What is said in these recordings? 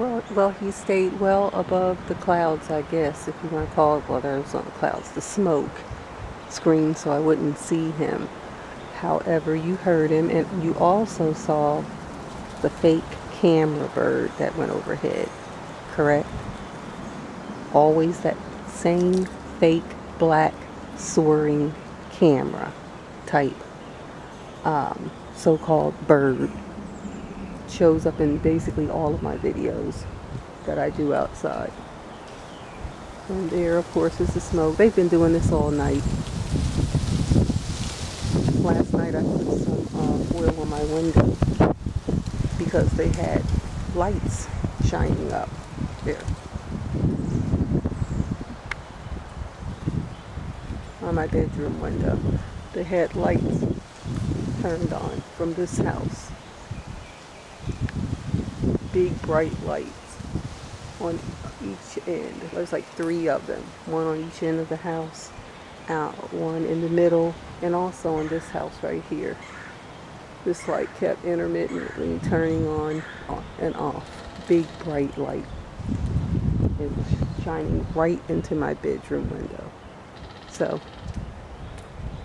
Well, he stayed well above the clouds, I guess, if you want to call it. Well, there was not clouds, the smoke screen, so I wouldn't see him. However, you heard him, and you also saw the fake camera bird that went overhead, correct? Always that same fake black soaring camera type so-called bird. Shows up in basically all of my videos that I do outside. And there, of course, is the smoke. They've been doing this all night. Last night I put some foil on my window because they had lights shining up there on my bedroom window. They had lights turned on from this house. Big bright lights on each end. There's like 3 of them. One on each end of the house, one in the middle, and also on this house right here. This light kept intermittently turning on and off. Big bright light. It was shining right into my bedroom window. So,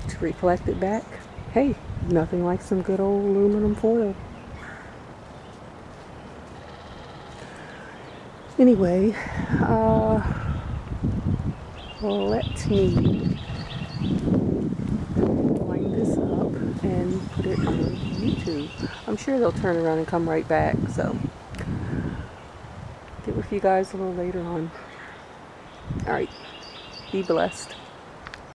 to reflect it back, hey, nothing like some good old aluminum foil. Anyway, let me line this up and put it on YouTube. I'm sure they'll turn around and come right back, so get with you guys a little later on. Alright, be blessed.